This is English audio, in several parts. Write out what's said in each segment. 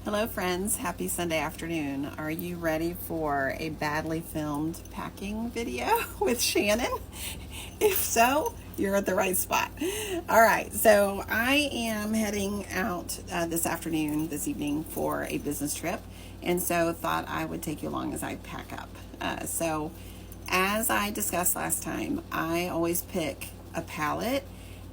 Hello friends, happy Sunday afternoon. Are you ready for a badly filmed packing video with Shannon? If so, you're at the right spot. All right, so I am heading out this evening for a business trip, and so thought I would take you along as I pack up. So as I discussed last time, I always pick a palette,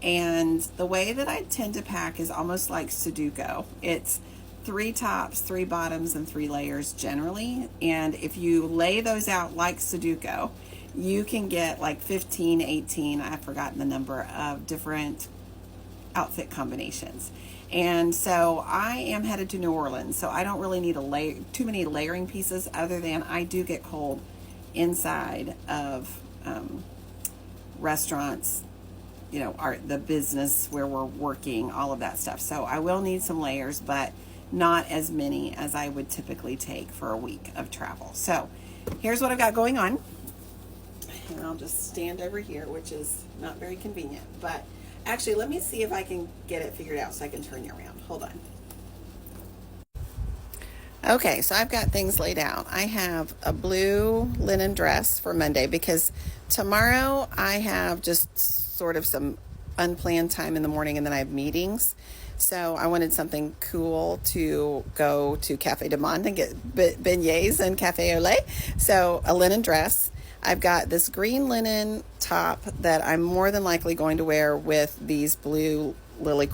and the way that I tend to pack is almost like Sudoku. It's 3 tops, 3 bottoms, and 3 layers generally. And if you lay those out like Sudoku, you can get like 15, 18, I've forgotten the number of different outfit combinations. And so I am headed to New Orleans, so I don't really need too many layering pieces, other than I do get cold inside of restaurants, you know, the business where we're working, all of that stuff. So I will need some layers, but not as many as I would typically take for a week of travel. So here's what I've got going on. And I'll just stand over here, which is not very convenient. But actually, let me see if I can get it figured out so I can turn you around. Hold on. Okay, so I've got things laid out. I have a blue linen dress for Monday because tomorrow I have just sort of some unplanned time in the morning, and then I have meetings. So I wanted something cool to go to Cafe du Monde and get beignets and cafe au lait. So a linen dress. I've got this green linen top that I'm more than likely going to wear with these blue Lily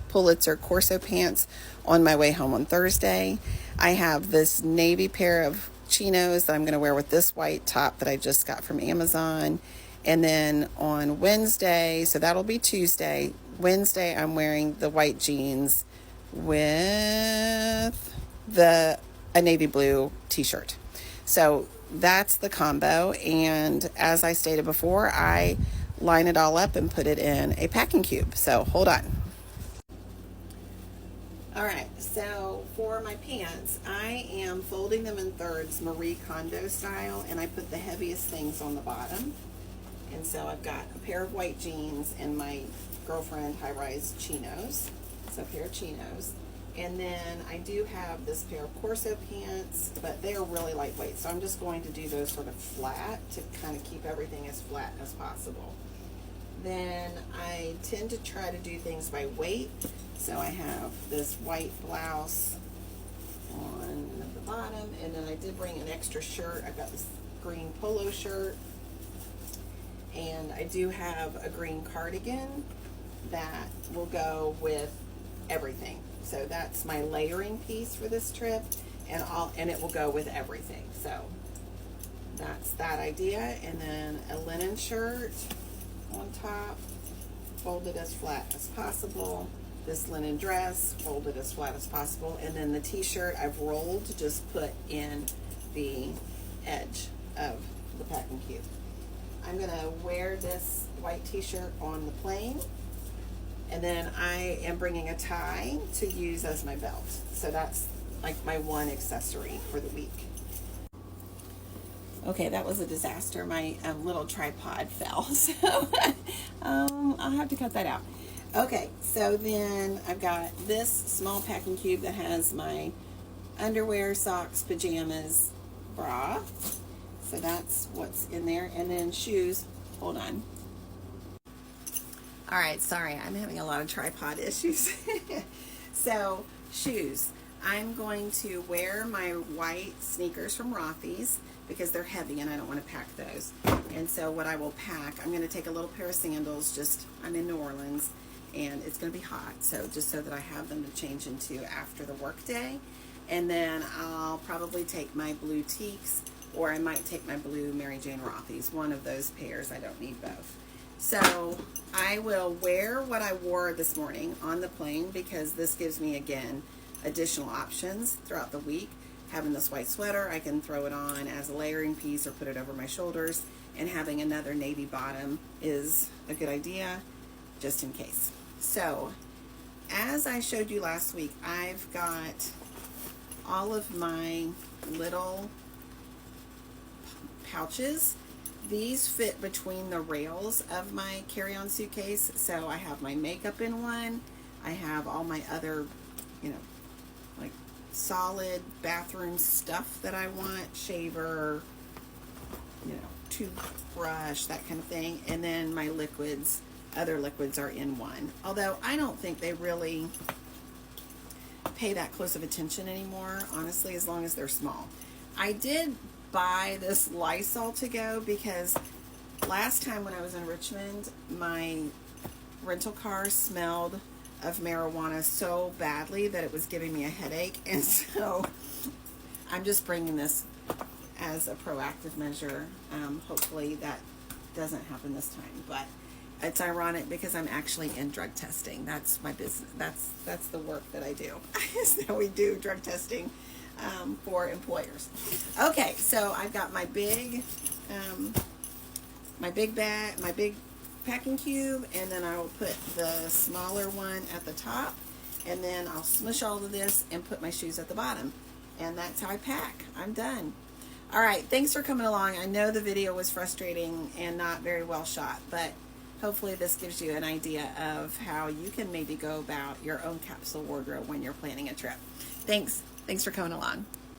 Pulitzer Corso pants on my way home on Thursday. I have this navy pair of chinos that I'm going to wear with this white top that I just got from Amazon. And then on Wednesday, so that'll be Tuesday, Wednesday I'm wearing the white jeans with a navy blue t-shirt. So that's the combo, and as I stated before, I line it all up and put it in a packing cube. So hold on. All right, so for my pants, I am folding them in thirds, Marie Kondo style, and I put the heaviest things on the bottom. And so I've got a pair of white jeans and my girlfriend high-rise chinos, so a pair of chinos. And then I do have this pair of Corso pants, but they are really lightweight, so I'm just going to do those sort of flat to kind of keep everything as flat as possible. Then I tend to try to do things by weight, so I have this white blouse on the bottom, and then I did bring an extra shirt. I've got this green polo shirt, and I do have a green cardigan that will go with everything. So that's my layering piece for this trip, and it will go with everything. So that's that idea. And then a linen shirt on top, folded as flat as possible. This linen dress, folded as flat as possible. And then the t-shirt I've rolled to just put in the edge of the packing cube. I'm going to wear this white t-shirt on the plane, and then I am bringing a tie to use as my belt. So that's like my one accessory for the week. Okay, that was a disaster. My little tripod fell, so I'll have to cut that out. Okay, so then I've got this small packing cube that has my underwear, socks, pajamas, bra. So that's what's in there. And then shoes. Hold on. All right, sorry, I'm having a lot of tripod issues. So shoes. I'm going to wear my white sneakers from Rothy's because they're heavy and I don't want to pack those. And so what I will pack, I'm going to take a little pair of sandals. I'm in New Orleans and it's going to be hot, so just so that I have them to change into after the work day. And then I'll probably take my blue Teaks, or I might take my blue Mary Jane Rothy's, one of those pairs. I don't need both. So I will wear what I wore this morning on the plane because this gives me, again, additional options throughout the week. Having this white sweater, I can throw it on as a layering piece or put it over my shoulders, and having another navy bottom is a good idea just in case. So as I showed you last week, I've got all of my little pouches. These fit between the rails of my carry-on suitcase. So I have my makeup in one. I have all my other you know, like solid bathroom stuff that I want, shaver, you know, toothbrush, that kind of thing. And then my liquids, other liquids are in one. Although I don't think they really pay that close of attention anymore, honestly, as long as they're small. I did buy this Lysol to go because last time when I was in Richmond, my rental car smelled of marijuana so badly that it was giving me a headache, and so I'm just bringing this as a proactive measure. Hopefully that doesn't happen this time, but it's ironic because I'm actually in drug testing. That's my business. That's the work that I do. So we do drug testing for employers. Okay, so I've got my big bag, my big packing cube, and then I will put the smaller one at the top, and then I'll smush all of this and put my shoes at the bottom, and that's how I pack. I'm done. All right, thanks for coming along. I know the video was frustrating and not very well shot, but hopefully this gives you an idea of how you can maybe go about your own capsule wardrobe when you're planning a trip. Thanks for coming along.